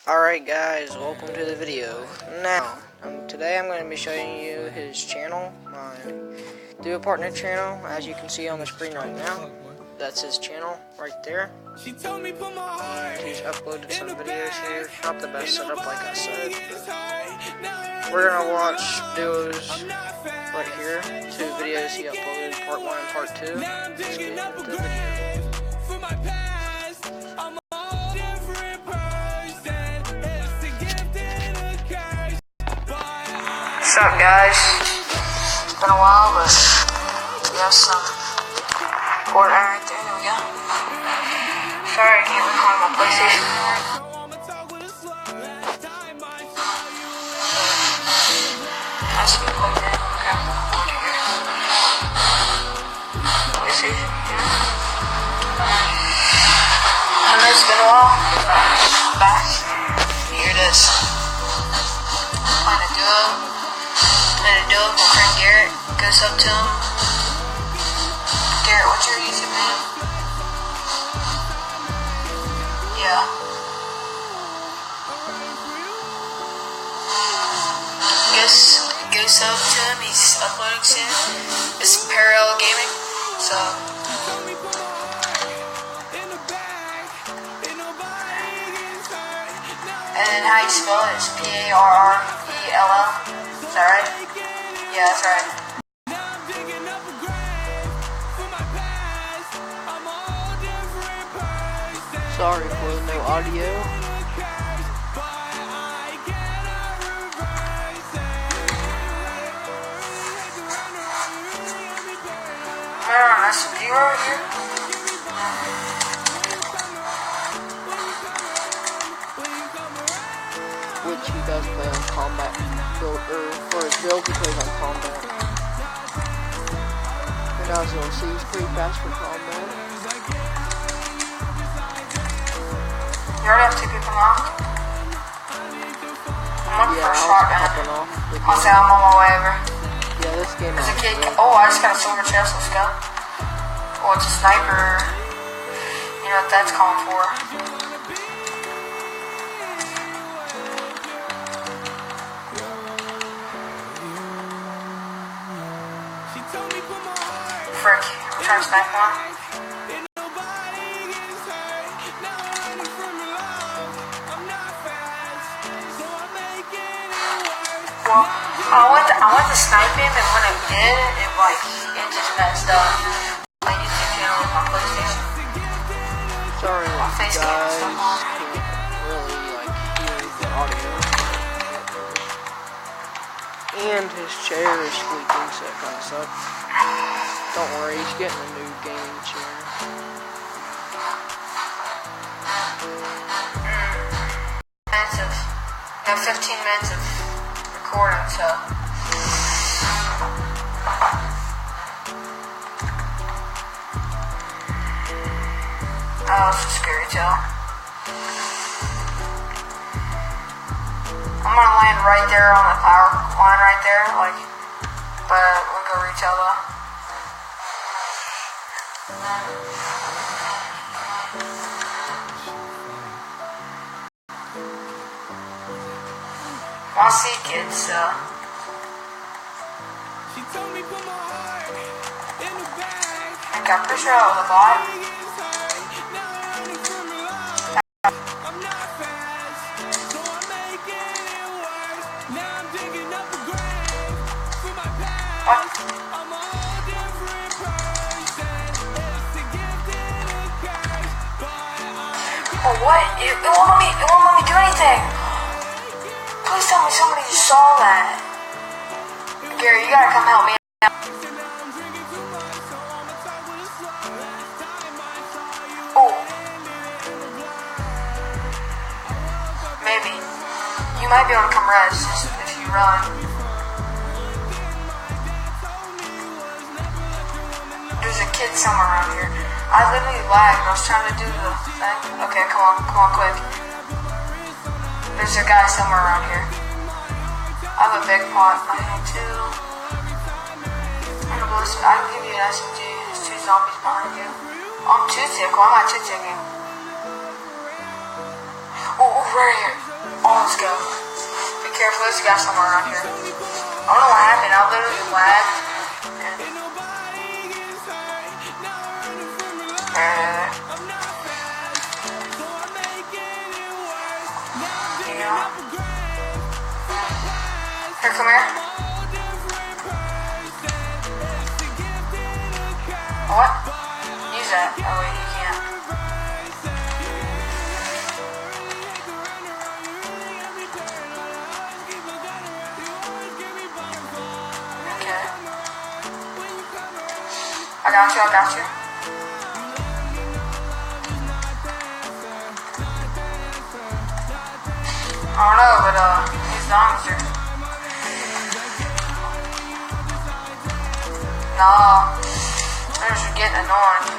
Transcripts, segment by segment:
Alright guys, welcome to the video. Now, today I'm going to be showing you his channel, my duo partner channel. As you can see on the screen right now, that's his channel right there. He's uploaded some videos here, not the best setup like I said. We're going to watch duos right here, two videos he uploaded, part 1 and part 2. Let's get into the video. What's up, guys? It's been a while, but we have some Fortnite right there. There we go. Sorry, I can't record my PlayStation. That's a good play there. Okay. PlayStation, yeah. I know it's been a while. I'm back. Here it is. Playing a duo. My friend Garrett goes up to him. Garrett, what's your YouTube name? Yeah. Goes up to him. He's uploading soon. It's Parallel Gaming. So. And then how you spell it is P-A-R-R-E-L-L. Is that right? Yeah, that's right. Sorry for no audio. SMG right here. Which he does play on combat build, or for his build he plays on combat. And as you'll see, he's pretty fast for combat. You already have 2 people now? I'm looking for a shotgun. I'll say I'm on my way over. Yeah, this game is a kid. Oh, I just got a silver chest, let's go. Oh, it's a sniper. You know what that's calling for. Frick, I'm trying to snipe one. Well, I went to snipe him, and when it did, it just messed up. My YouTube channel with my PlayStation. Sorry, my face cam and stuff on. Really hear the audio. And his chair is squeaking, so it kind of sucks. Don't worry, he's getting a new gaming chair. We have 15 minutes of recording, so. Oh, it's a scary tale. I'm gonna land right there on the power line right there, but we'll go retail though. I'll see kids, so. I'm pretty sure that was a bot. What? Oh, what? It won't let me do anything. Please tell me somebody saw that. Gary, you gotta come help me out. Oh. Maybe. You might be able to come res if you run. There's a kid somewhere around here. I literally lagged. I was trying to do the thing. Okay, come on, quick. There's a guy somewhere around here. I have a big pot. I have 2. And a ballistic. I can give you an SMG. There's 2 zombies behind you. I'm 2-tick. Why am I 2-ticking? Oh, right here. Oh, let's go. Be careful, there's a guy somewhere around here. I don't know what happened, I literally lagged. Here, come here. What? Use that. Oh wait, you can't. Okay. I got you, I got you. I don't know, but these diamonds are... Nah, they're just getting annoying.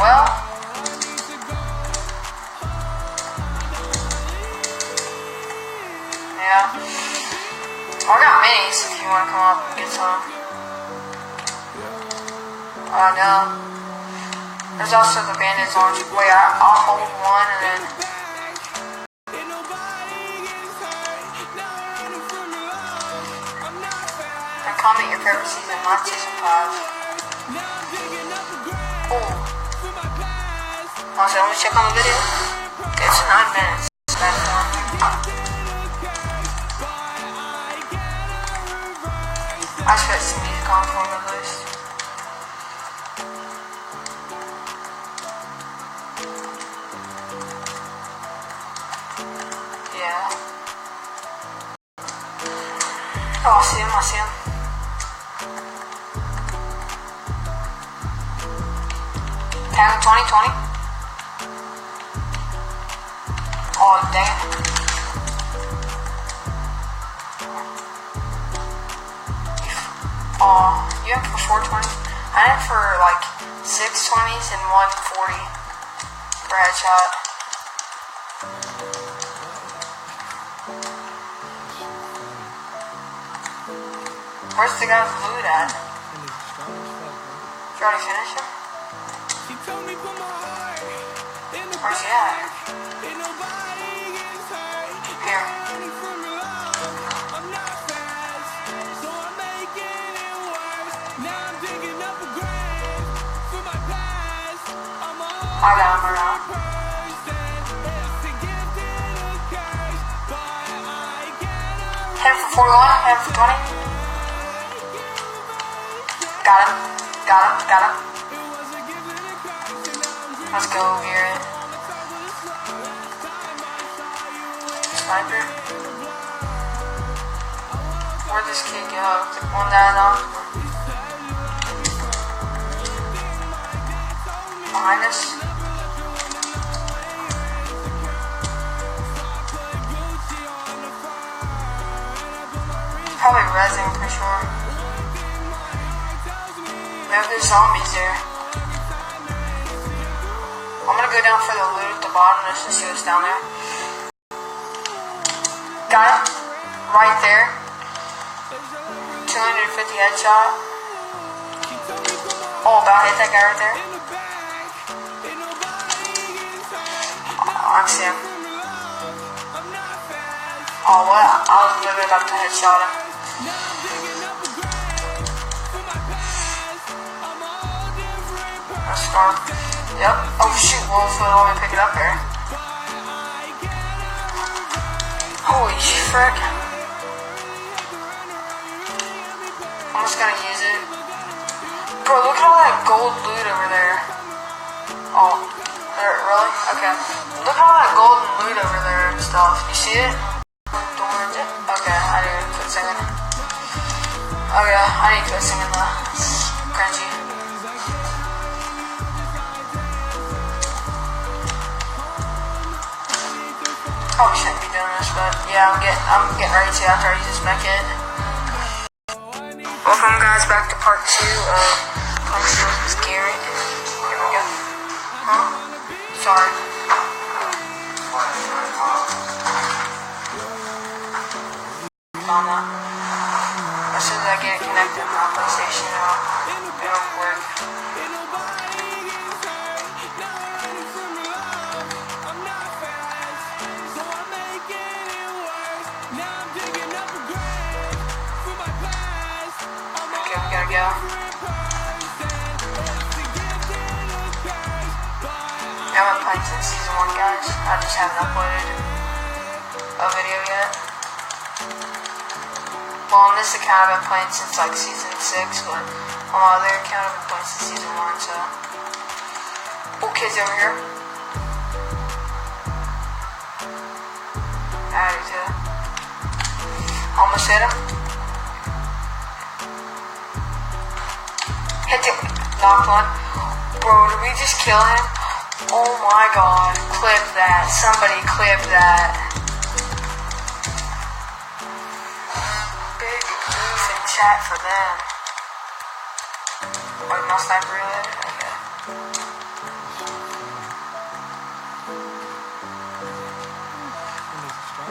Well... Yeah. I got minis if you want to come up and get some. No. There's also the bandits orange. Wait, I'll hold one and then... And comment your favorite season, not season 5. Oh. Also, let me check on the video. It's 9 minutes. That's I should have some music on for the list. Yeah. Oh, I see him, I see him. Tag 2020. Oh, dang it. You have for 420? I had for like 620s and 140 for headshot. Where's the guy's loot at? Did you already finish him? Where's he at? Here. I got him around. Hit him for 41, hit him for 20. Got him, got him, got him. Let's go hear it. Sniper. Where'd this kid go? One down off. Behind us. Probably resin, I'm pretty sure. Maybe there's zombies there. I'm gonna go down for the loot at the bottom just to see what's down there. Got him. Right there. 250 headshot. Oh, about hit that guy right there. Oh, I see him. Oh, what? I was literally about to headshot him. Yep. Oh shoot, Wolf will let me pick it up here. Holy frick. I'm just gonna use it. Bro, look at all that gold loot over there. Oh, there, really? Okay. Look at all that golden loot over there and stuff. You see it? Okay, I need to quit singing. Okay, I need to quit singing the cringy. Probably shouldn't be doing this, but yeah, I'm getting ready to after I use this mech kit. Welcome guys back to part 2 of Punch vs. Garrett. Here we go. Huh? Sorry. Found that. As soon as I get it connected to my PlayStation, it'll work. we go. Yeah, I've been playing since season 1, guys. I just haven't uploaded a video yet. Well, on this account I've been playing since like season 6, but on my other account I've been playing since season 1, so. Oh, kids over here. Alright, too. Almost hit him. Hit the knocked one. Bro, did we just kill him? Oh my god. Clip that. Somebody clip that. Big beef in chat for them. Wait, no sniper reloaded? Okay.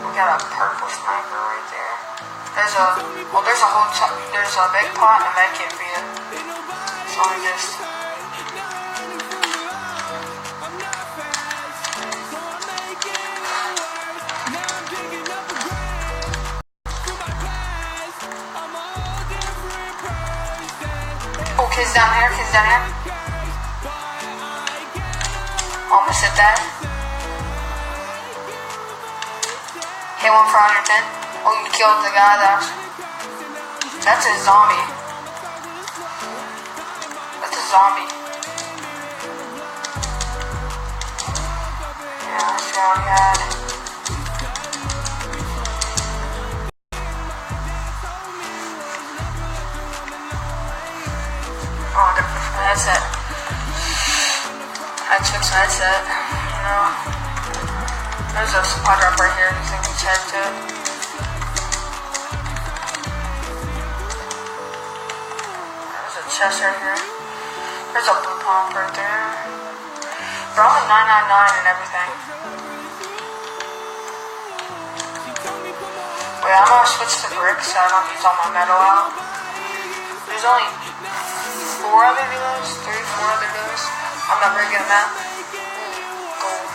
We got a purple sniper right there. There's a big pot and a med kit for you. So let me just. Oh, kids down here, kids down here. Almost hit that. Hit one for 110. Oh, you killed the guy that's a zombie. That's a zombie. Yeah, that's what we had. Oh, I gotta fix my headset. I had to fix my headset, you know. There's a supply drop right here, you think we should head to it. There's a chest right here. There's a blue pump right there. They're only $9.99 and everything. Wait, I'm gonna switch to bricks so I don't use all my metal out. There's only 4 other duos, 3, 4 other duos. I'm not very good at math. Gold.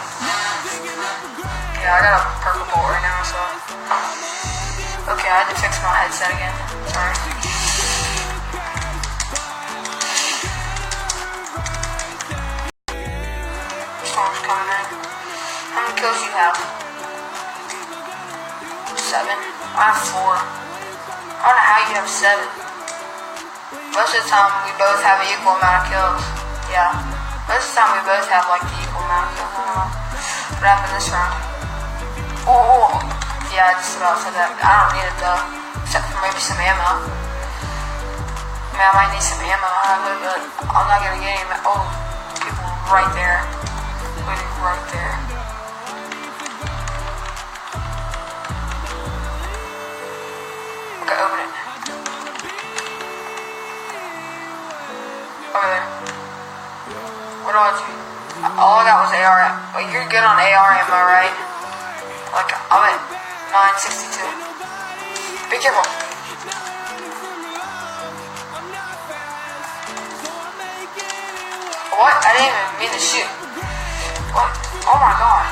Yeah, I got a purple bolt right now, so. Okay, I had to fix my headset again. Sorry. Storm's coming in. How many kills do you have? 7. I have 4. I don't know how you have 7. Most of the time, we both have an equal amount of kills. Yeah. Most of the time, we both have, like, the equal amount of kills. I don't know what happened this round. Oh! Yeah, I just about said that. I don't need it, though. Except for maybe some ammo. I mean, I might need some ammo out of it, but I'm not gonna get any. Oh, people right there. Waiting right there. Okay, open it. Over there. What do I do? All I got was AR. Wait, you're good on AR ammo, right? Like, I'm at 962. Be careful. What? I didn't even mean to shoot. What? Oh my god.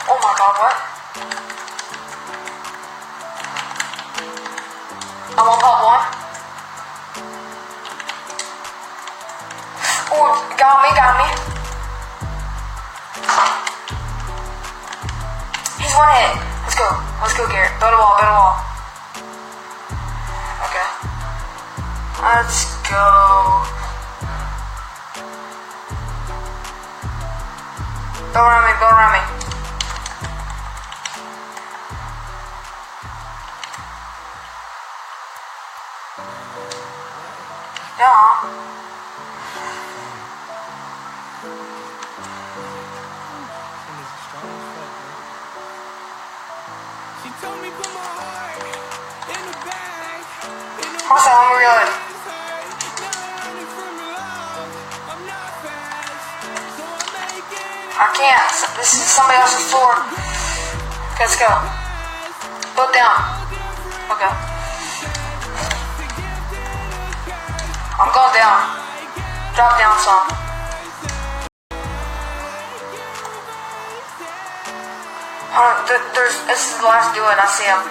Oh my god, what? I'm on pop 1. Oh, got me. He's 1 hit. Let's go, Garrett. Build a wall. Okay. Let's go. Build around me. Yeah. Also, I'm reloading. I can't. This is somebody else's floor. Okay, let's go. Build down. Okay. I'm going down. Drop down some. This is the last dude. I see him.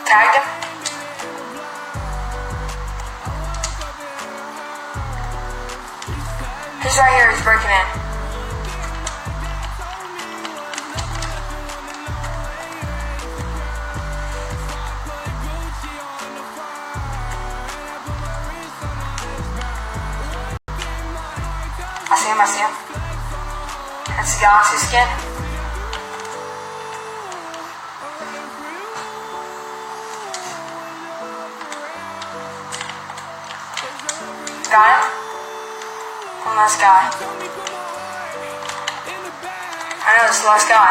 Tagged him. He's right here. He's breaking in. I see him. That's the Galaxy skin. Got him? One last guy. I know, it's the last guy.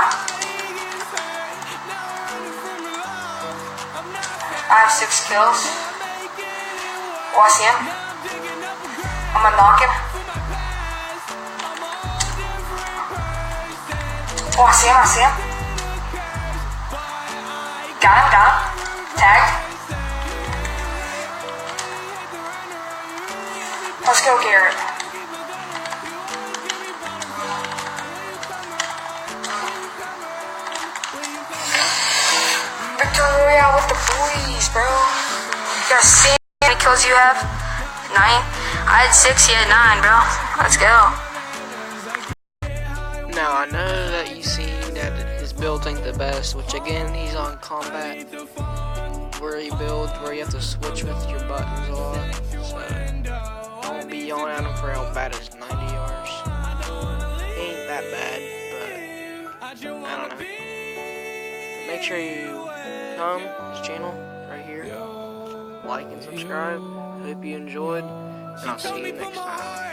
I have 6 kills. Oh, I see him. I'm gonna knock him. Oh, I see him. Got him. Tagged. Let's go, Garrett. Victory Royale with the boys, bro. You guys see how many kills you have? 9? I had 6, he had 9, bro. Let's go. Now, I know that you've seen that his build ain't the best, which again, he's on combat, where you have to switch with your buttons a lot, so don't be yelling at him for how bad his 90 yards. He ain't that bad, but I don't know. Make sure you come to his channel right here, like and subscribe. Hope you enjoyed, and I'll see you next time.